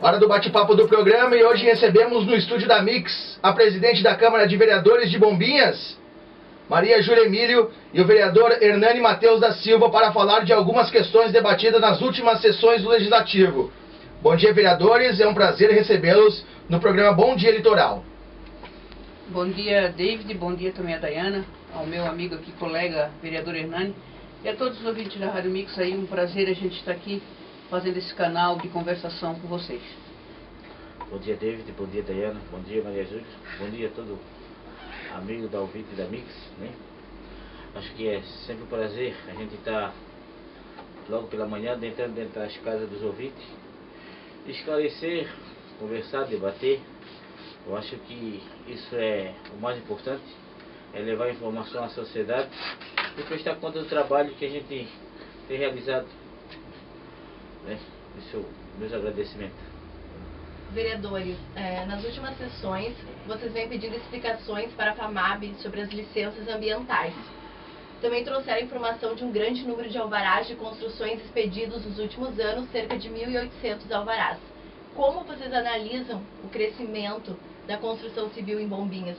Hora do bate-papo do programa e hoje recebemos no estúdio da Mix a presidente da Câmara de Vereadores de Bombinhas, Maria Júlia Emílio, e o vereador Hernani Matheus da Silva para falar de algumas questões debatidas nas últimas sessões do Legislativo. Bom dia, vereadores, é um prazer recebê-los no programa Bom Dia Litoral. Bom dia, David, bom dia também a Dayana, ao meu amigo aqui, colega, vereador Hernani, e a todos os ouvintes da Rádio Mix aí, um prazer a gente estar aqui fazendo esse canal de conversação com vocês. Bom dia, David, bom dia, Dayana, bom dia, Maria Júlia, bom dia a todo amigo da ouvinte da Mix, né? Acho que é sempre um prazer a gente estar logo pela manhã entrando dentro das casas dos ouvintes, esclarecer, conversar, debater. Eu acho que isso é o mais importante, é levar informação à sociedade e prestar conta do trabalho que a gente tem realizado, né? Isso, meus agradecimentos. Vereadores, nas últimas sessões, vocês vêm pedindo explicações para a FAMAB sobre as licenças ambientais. Também trouxeram informação de um grande número de alvarás de construções expedidos nos últimos anos, cerca de 1.800 alvarás. Como vocês analisam o crescimento da construção civil em Bombinhas?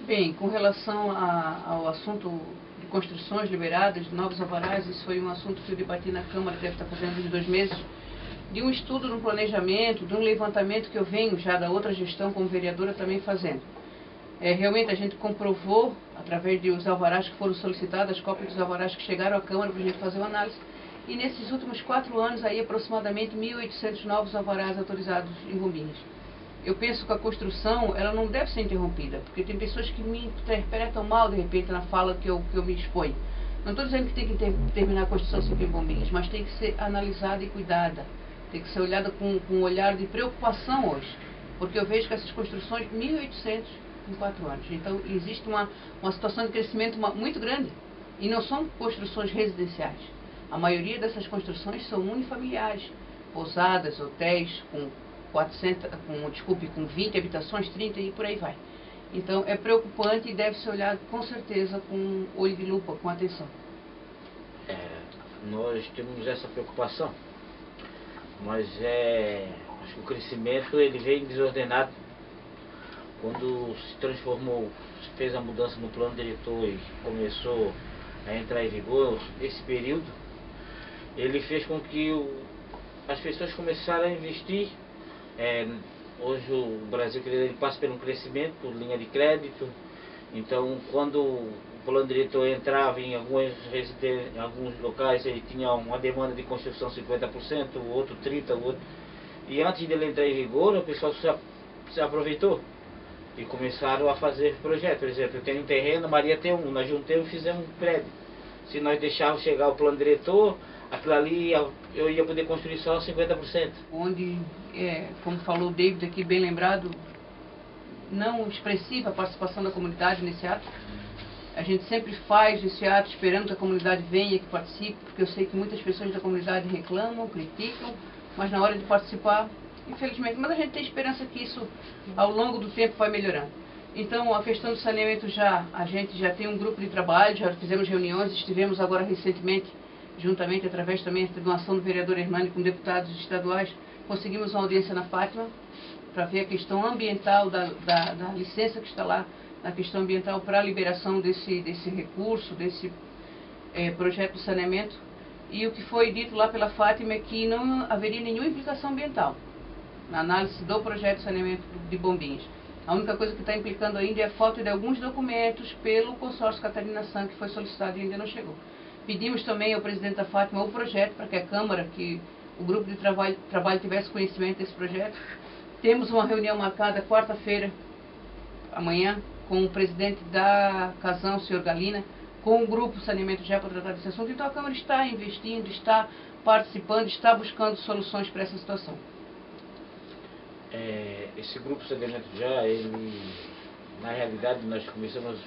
Bem, com relação ao assunto de construções liberadas, de novos alvarás, isso foi um assunto que eu debati na Câmara, deve estar fazendo uns 2 meses, de um estudo, de um planejamento, de um levantamento que eu venho já da outra gestão como vereadora também fazendo. Realmente a gente comprovou, através dos alvarás que foram solicitados, as cópias dos alvarás que chegaram à Câmara para a gente fazer uma análise, e nesses últimos 4 anos, aí aproximadamente 1.800 novos alvarás autorizados em Bombinhas. Eu penso que a construção, ela não deve ser interrompida, porque tem pessoas que me interpretam mal, de repente, na fala que eu me exponho. Não estou dizendo que tem que terminar a construção civil em Bombinhas, mas tem que ser analisada e cuidada. Tem que ser olhada com um olhar de preocupação hoje, porque eu vejo que essas construções, 1.800 em 4 anos. Então, existe uma situação de crescimento muito grande, e não são construções residenciais. A maioria dessas construções são unifamiliares, pousadas, hotéis, com 20 habitações, 30 e por aí vai. Então, é preocupante e deve ser olhado com certeza com olho de lupa, com atenção. Nós temos essa preocupação, mas acho que o crescimento ele vem desordenado. Quando se transformou, fez a mudança no plano diretor e começou a entrar em vigor, esse período, ele fez com que as pessoas começaram a investir. Hoje o Brasil ele passa por um crescimento por linha de crédito. Então, quando o plano diretor entrava em alguns locais, ele tinha uma demanda de construção 50%, o outro 30%, o outro. E antes dele entrar em vigor, o pessoal se aproveitou e começaram a fazer projetos. Por exemplo, eu tenho um terreno, Maria tem um, nós juntamos e fizemos um prédio. Se nós deixarmos chegar o plano diretor, aquilo ali eu ia poder construir só 50%. Onde, como falou o David aqui, bem lembrado, não expressiva a participação da comunidade nesse ato. A gente sempre faz esse ato esperando que a comunidade venha, que participe, porque eu sei que muitas pessoas da comunidade reclamam, criticam, mas na hora de participar, infelizmente, mas a gente tem esperança que isso ao longo do tempo vai melhorando. Então, a questão do saneamento a gente já tem um grupo de trabalho, já fizemos reuniões, estivemos agora recentemente, juntamente, através também da doação do vereador Hernani com deputados estaduais, conseguimos uma audiência na Fátima, para ver a questão ambiental da licença que está lá, na questão ambiental para a liberação desse recurso, desse projeto de saneamento. E o que foi dito lá pela Fátima é que não haveria nenhuma implicação ambiental na análise do projeto de saneamento de Bombinhas. A única coisa que está implicando ainda é a falta de alguns documentos pelo consórcio Catarina San, que foi solicitado e ainda não chegou. Pedimos também ao presidente da Fátima o projeto para que a Câmara, que o grupo de trabalho tivesse conhecimento desse projeto. Temos uma reunião marcada quarta-feira, amanhã, com o presidente da Casão, o senhor Galina, com o grupo Saneamento já para tratar desse assunto. Então a Câmara está investindo, está participando, está buscando soluções para essa situação. Esse grupo Saneamento já, ele, na realidade, nós começamos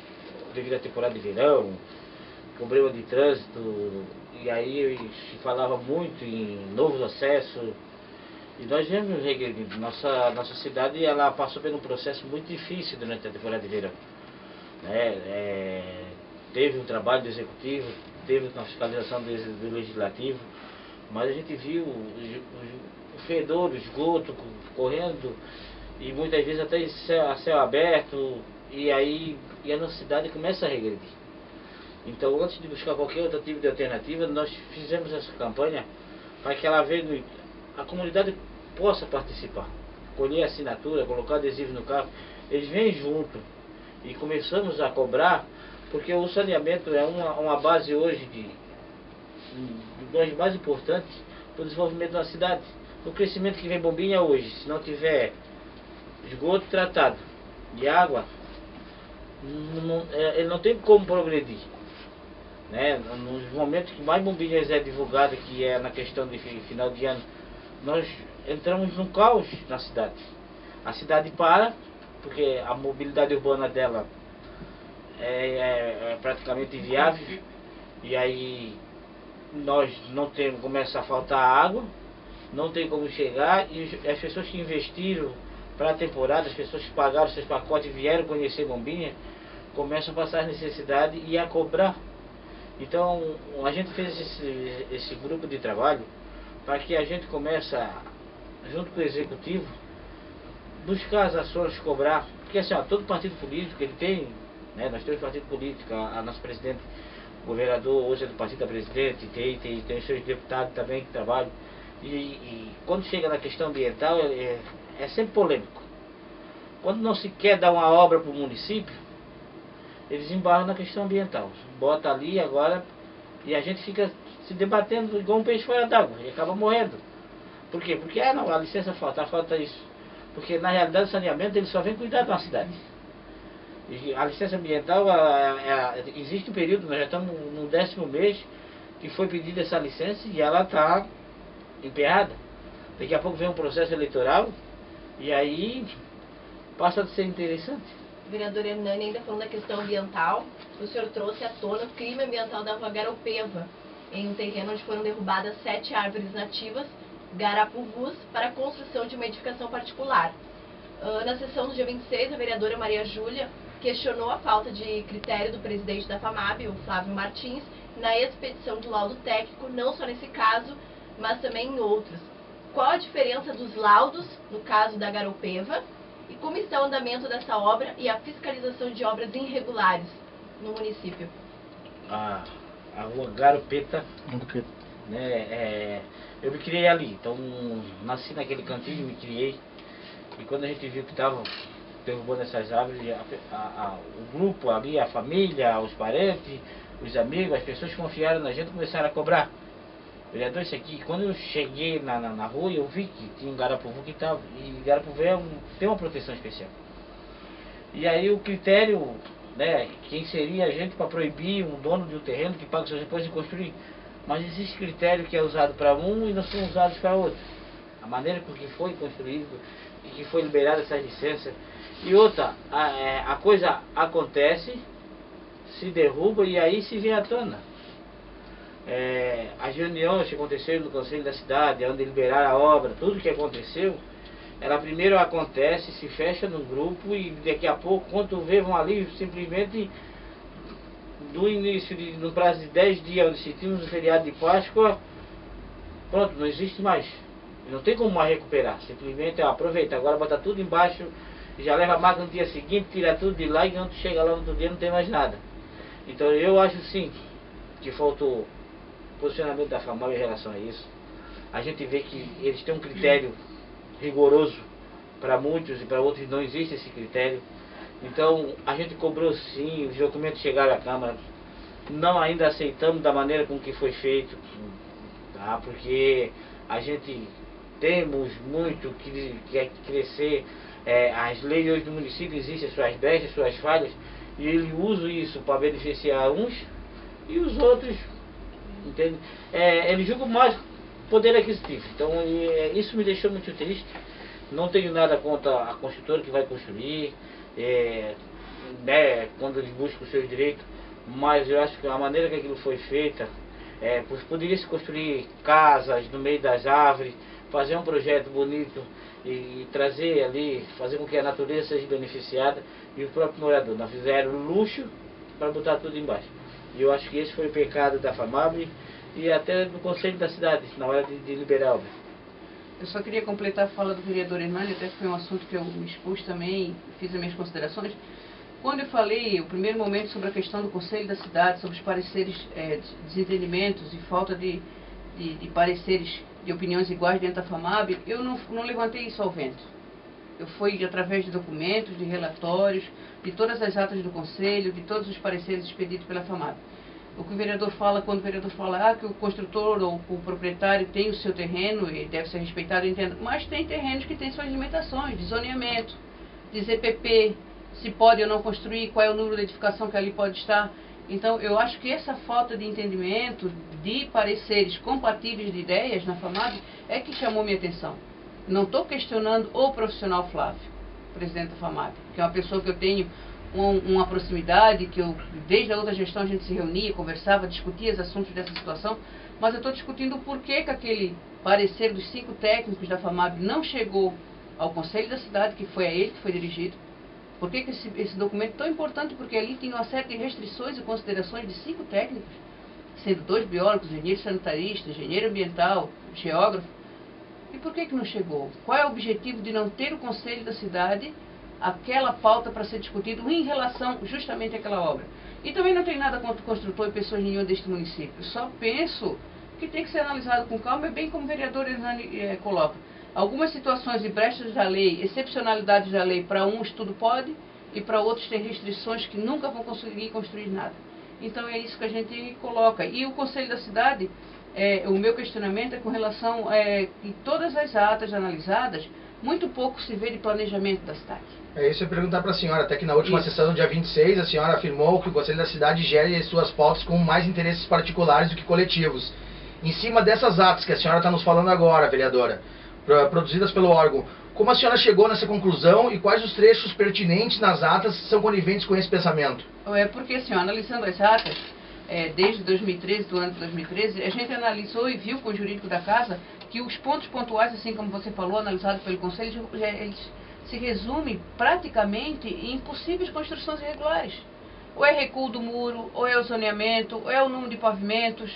devido à temporada de verão, problema de trânsito, e aí se falava muito em novos acessos. E nós vemos, nossa cidade ela passou por um processo muito difícil durante a temporada de verão. Teve um trabalho do Executivo, teve uma fiscalização do Legislativo, mas a gente viu o fedor, o esgoto correndo, e muitas vezes até a céu aberto, e aí a nossa cidade começa a regredir. Então, antes de buscar qualquer outro tipo de alternativa, nós fizemos essa campanha para que a comunidade possa participar, colher assinatura, colocar adesivo no carro. Eles vêm junto e começamos a cobrar, porque o saneamento é uma base hoje das mais importantes para o desenvolvimento da cidade. O crescimento que vem Bombinha hoje, se não tiver esgoto tratado e água, ele não tem como progredir. Né? Nos momentos que mais Bombinhas é divulgada, que é na questão de final de ano, nós entramos num caos na cidade. A cidade para, porque a mobilidade urbana dela é praticamente inviável, e aí nós não temos, começa a faltar água, não tem como chegar, e as pessoas que investiram para a temporada, as pessoas que pagaram seus pacotes e vieram conhecer Bombinha, começam a passar necessidade e a cobrar. Então a gente fez esse grupo de trabalho para que a gente comece, junto com o executivo, buscar as ações, cobrar, porque assim, todo partido político ele tem, né, nós temos partido político, a nossa presidente, o governador hoje é do partido da presidente, tem os seus deputados também que trabalham, e quando chega na questão ambiental é sempre polêmico. Quando não se quer dar uma obra para o município, eles embarram na questão ambiental, bota ali agora, e a gente fica se debatendo igual um peixe fora d'água, e acaba morrendo. Por quê? Porque não, a licença falta isso. Porque na realidade o saneamento ele só vem cuidar de uma cidade. E a licença ambiental, existe um período, nós já estamos no 10º mês que foi pedida essa licença e ela está emperrada. Daqui a pouco vem um processo eleitoral e aí passa a ser interessante. Vereador Hernani, ainda falando da questão ambiental, o senhor trouxe à tona o clima ambiental da Rua Garopeva, em um terreno onde foram derrubadas 7 árvores nativas, garapuvus, para a construção de uma edificação particular. Na sessão do dia 26, a vereadora Maria Júlia questionou a falta de critério do presidente da FAMAB, o Flávio Martins, na expedição de laudo técnico, não só nesse caso, mas também em outros. Qual a diferença dos laudos, no caso da Garopeva, e como está o andamento dessa obra e a fiscalização de obras irregulares no município? A Rua Garopeta, né, eu me criei ali, então nasci naquele cantinho, me criei, e quando a gente viu que estava derrubando essas árvores, o grupo ali, a família, os parentes, os amigos, as pessoas que confiaram na gente começaram a cobrar. Vereador, isso aqui, quando eu cheguei na rua, eu vi que tinha um garapuvu que estava, e garapuvu tem uma proteção especial. E aí o critério, né, quem seria a gente para proibir um dono de um terreno que paga seus impostos de construir? Mas existe critério que é usado para um e não são usados para outro. A maneira com que foi construído e que foi liberada essa licença. E outra, a coisa acontece, se derruba e aí se vem à tona. As reuniões que aconteceram no Conselho da Cidade, onde liberaram a obra, tudo que aconteceu, ela primeiro acontece, se fecha no grupo e daqui a pouco, quando vê, vão ali simplesmente do início, no prazo de 10 dias, onde se tínhamos o feriado de Páscoa, pronto, não existe mais. Não tem como mais recuperar, simplesmente aproveita, agora bota tudo embaixo, já leva a máquina no dia seguinte, tira tudo de lá e quando chega lá no outro dia não tem mais nada. Então eu acho sim que faltou posicionamento da FAMAB em relação a isso. A gente vê que eles têm um critério rigoroso para muitos e para outros não existe esse critério. Então a gente cobrou sim, os documentos chegaram à Câmara, não ainda aceitamos da maneira com que foi feito, tá? Porque a gente temos muito que crescer, as leis hoje do município existem suas brechas, suas falhas, e ele usa isso para beneficiar uns e os outros, entende? Ele julga mais poder aquisitivo, então isso me deixou muito triste. Não tenho nada contra a construtora que vai construir, né, quando eles buscam os seus direitos, mas eu acho que a maneira que aquilo foi feita, poderia se construir casas no meio das árvores, fazer um projeto bonito e trazer ali, fazer com que a natureza seja beneficiada e o próprio morador. Não fizeram luxo para botar tudo embaixo. E eu acho que esse foi o pecado da FAMAB e até no conselho da cidade, na hora de liberar a obra. Eu só queria completar a fala do vereador Hernani, até que foi um assunto que eu me expus também, fiz as minhas considerações. Quando eu falei, o primeiro momento, sobre a questão do conselho da cidade, sobre os pareceres, desentendimentos e falta de pareceres, de opiniões iguais dentro da FAMAB, eu não levantei isso ao vento. Eu fui através de documentos, de relatórios, de todas as atas do conselho, de todos os pareceres expedidos pela FAMAB. O que o vereador fala, quando o vereador fala que o construtor ou o proprietário tem o seu terreno e deve ser respeitado, eu entendo, mas tem terrenos que têm suas limitações, de zoneamento, de ZPP, se pode ou não construir, qual é o número de edificação que ali pode estar. Então, eu acho que essa falta de entendimento, de pareceres compatíveis de ideias na FAMAB, é que chamou minha atenção. Não estou questionando o profissional Flávio, presidente da FAMAB, que é uma pessoa que eu tenho uma proximidade, que eu, desde a outra gestão a gente se reunia, conversava, discutia os assuntos dessa situação, mas eu estou discutindo o porquê que aquele parecer dos 5 técnicos da FAMAB não chegou ao Conselho da Cidade, que foi a ele que foi dirigido. Por que esse documento é tão importante? Porque ali tem uma série de restrições e considerações de 5 técnicos, sendo 2 biólogos, engenheiro sanitarista, engenheiro ambiental, geógrafo. E por que não chegou? Qual é o objetivo de não ter o Conselho da Cidade aquela pauta para ser discutido em relação justamente àquela obra? E também não tem nada contra o construtor e pessoas nenhuma deste município. Só penso que tem que ser analisado com calma, e bem como o vereador Hernani coloca. Algumas situações e brechas da lei, excepcionalidades da lei, para uns tudo pode, e para outros tem restrições que nunca vão conseguir construir nada. Então é isso que a gente coloca. E o Conselho da Cidade, o meu questionamento é com relação que todas as atas analisadas, muito pouco se vê de planejamento da cidade. É isso, eu ia perguntar para a senhora, até que na última sessão, no dia 26, a senhora afirmou que o Conselho da Cidade gere as suas pautas com mais interesses particulares do que coletivos. Em cima dessas atas que a senhora está nos falando agora, vereadora, produzidas pelo órgão, como a senhora chegou nessa conclusão e quais os trechos pertinentes nas atas são coniventes com esse pensamento? Porque assim, analisando as atas, desde 2013, do ano de 2013, a gente analisou e viu com o jurídico da casa que os pontos pontuais, assim como você falou, analisados pelo Conselho, eles se resumem praticamente em possíveis construções irregulares. Ou é recuo do muro, ou é o zoneamento, ou é o número de pavimentos.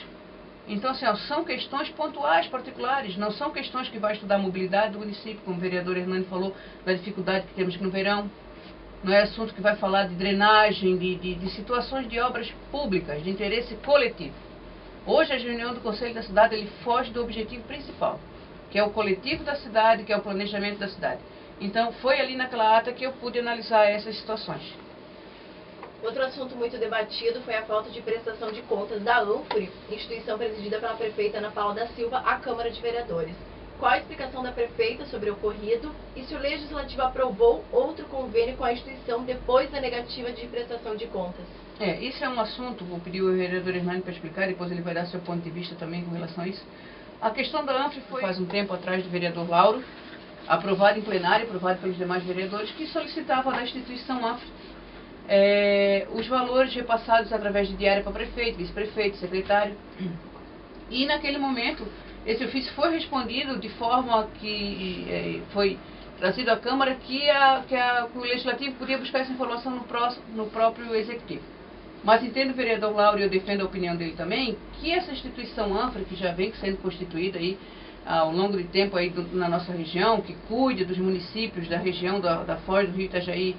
Então, assim, são questões pontuais, particulares, não são questões que vai estudar a mobilidade do município, como o vereador Hernani falou, da dificuldade que temos no verão. Não é assunto que vai falar de drenagem, de situações de obras públicas, de interesse coletivo. Hoje, a reunião do Conselho da Cidade, ele foge do objetivo principal, que é o coletivo da cidade, que é o planejamento da cidade. Então, foi ali naquela ata que eu pude analisar essas situações. Outro assunto muito debatido foi a falta de prestação de contas da ANFORE, instituição presidida pela prefeita Ana Paula da Silva, à Câmara de Vereadores. Qual a explicação da prefeita sobre o ocorrido e se o Legislativo aprovou outro convênio com a instituição depois da negativa de prestação de contas? Isso é um assunto, vou pedir o vereador Hernani para explicar, depois ele vai dar seu ponto de vista também com relação a isso. A questão da ANFORE foi, faz um tempo atrás, do vereador Lauro, aprovado em plenário, aprovado pelos demais vereadores, que solicitava da instituição ANFORE os valores repassados através de diária para prefeito, vice-prefeito, secretário. E naquele momento, esse ofício foi respondido de forma que foi trazido à Câmara que o Legislativo podia buscar essa informação no próprio Executivo. Mas entendo o vereador Lauro, e eu defendo a opinião dele também, que essa instituição ANFORE, que já vem sendo constituída aí ao longo de tempo aí na nossa região, que cuide dos municípios da região da Foz do Rio Itajaí,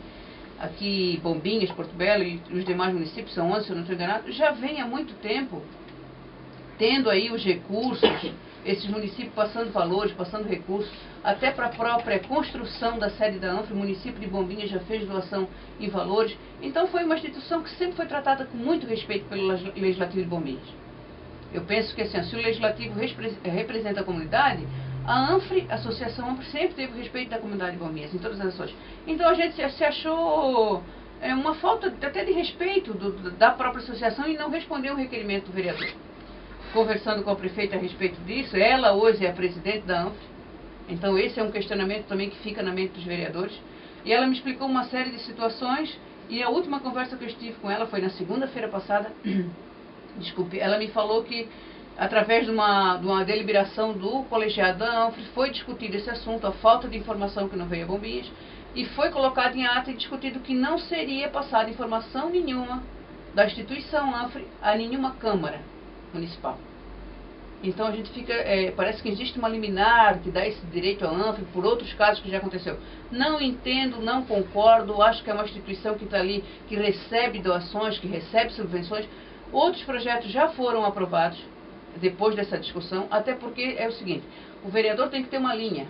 aqui Bombinhas, Porto Belo e os demais municípios, são 11, se eu não estou enganado, já vem há muito tempo tendo aí os recursos, esses municípios passando valores, passando recursos, até para a própria construção da sede da ANFORE. O município de Bombinhas já fez doação em valores. Então foi uma instituição que sempre foi tratada com muito respeito pelo Legislativo de Bombinhas. Eu penso que assim, se o Legislativo representa a comunidade, a ANFORE, a Associação ANFORE, sempre teve o respeito da comunidade de Bombinhas, em todas as ações. Então a gente se achou uma falta até de respeito da própria associação e não respondeu o requerimento do vereador. Conversando com a prefeita a respeito disso, ela hoje é a presidente da ANFORE, então esse é um questionamento também que fica na mente dos vereadores, e ela me explicou uma série de situações, e a última conversa que eu estive com ela foi na segunda-feira passada. Desculpe, ela me falou que através de uma deliberação do colegiado da ANFORE foi discutido esse assunto, a falta de informação que não veio a Bombinhas, e foi colocado em ata e discutido que não seria passada informação nenhuma da instituição ANFORE a nenhuma Câmara Municipal. Então a gente fica, parece que existe uma liminar que dá esse direito à ANFRE por outros casos que já aconteceu. Não entendo, não concordo, acho que é uma instituição que está ali, que recebe doações, que recebe subvenções. Outros projetos já foram aprovados depois dessa discussão, até porque é o seguinte, o vereador tem que ter uma linha.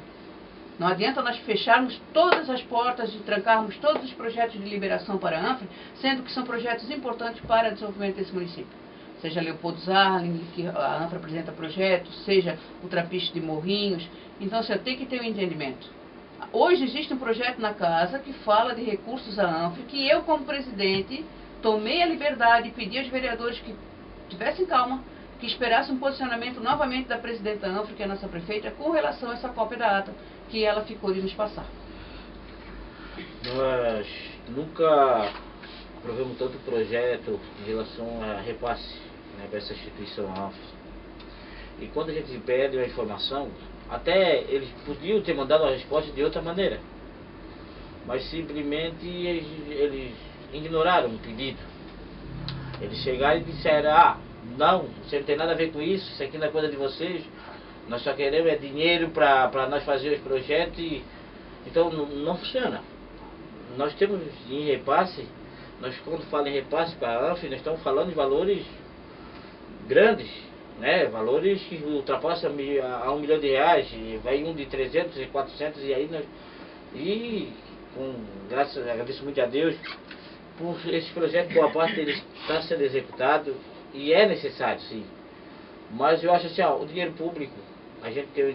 Não adianta nós fecharmos todas as portas e trancarmos todos os projetos de liberação para a ANFRE, sendo que são projetos importantes para o desenvolvimento desse município. Seja Leopoldo Zarlin, que a ANFRE apresenta projetos, seja o Trapiche de Morrinhos. Então, você tem que ter um entendimento. Hoje existe um projeto na casa que fala de recursos à ANFRE, que eu, como presidente, tomei a liberdade e pedi aos vereadores que tivessem calma, que esperassem um posicionamento novamente da presidente da ANFRE, que é a nossa prefeita, com relação a essa cópia da ata que ela ficou de nos passar. Nós nunca aprovamos tanto projeto em relação a repasse, né, para essa instituição ANFRE. E quando a gente pede uma informação, até eles podiam ter mandado a resposta de outra maneira, mas simplesmente eles ignoraram o pedido. Eles chegaram e disseram, não, você não tem nada a ver com isso aqui não é coisa de vocês, nós só queremos dinheiro para nós fazer os projetos. Então não funciona. Nós temos em repasse, quando falamos em repasse para a ANFRE, nós estamos falando de valores grandes, né? Valores que ultrapassam a R$1 milhão, vai um de 300 e 400 e aí agradeço muito a Deus por esse projeto, boa parte deles está sendo executado e é necessário, sim. Mas eu acho assim, o dinheiro público, eles têm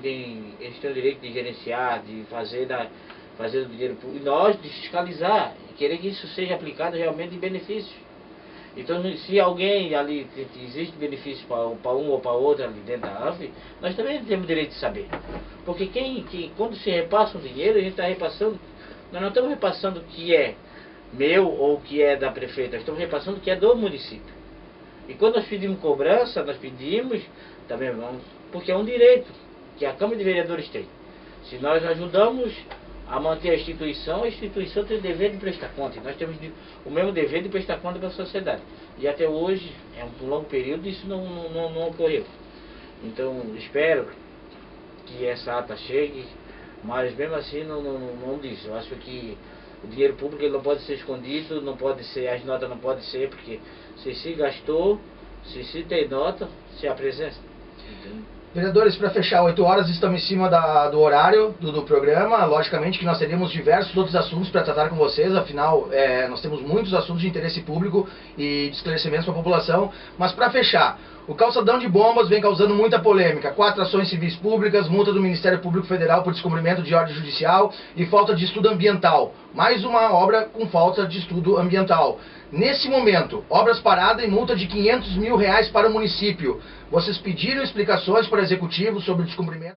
o direito de gerenciar, de fazer o dinheiro público, e nós de fiscalizar, e querer que isso seja aplicado realmente em benefícios. Então, se alguém ali, existe benefício para um ou para outro ali dentro da ANFRE, nós também temos o direito de saber. Porque quando se repassa um dinheiro, a gente está repassando, nós não estamos repassando o que é meu ou o que é da prefeita, nós estamos repassando o que é do município. E quando nós pedimos cobrança, nós pedimos, também vamos, porque é um direito que a Câmara de Vereadores tem. Se nós ajudamos a manter a instituição tem o dever de prestar conta. E nós temos o mesmo dever de prestar conta para a sociedade. E até hoje, é um longo período, isso não ocorreu. Então, espero que essa ata chegue, mas mesmo assim não diz. Eu acho que o dinheiro público ele não pode ser escondido, não pode ser, as notas não podem ser, porque se gastou, se tem nota, se apresenta. Entendeu? Vereadores, para fechar, 8 horas estamos em cima do horário do programa. Logicamente que nós teríamos diversos outros assuntos para tratar com vocês, afinal, nós temos muitos assuntos de interesse público e de esclarecimentos para a população. Mas para fechar, o calçadão de bombas vem causando muita polêmica. 4 ações civis públicas, multa do Ministério Público Federal por descumprimento de ordem judicial e falta de estudo ambiental. Mais uma obra com falta de estudo ambiental. Nesse momento, obras paradas e multa de R$500 mil para o município. Vocês pediram explicações para o Executivo sobre o descumprimento.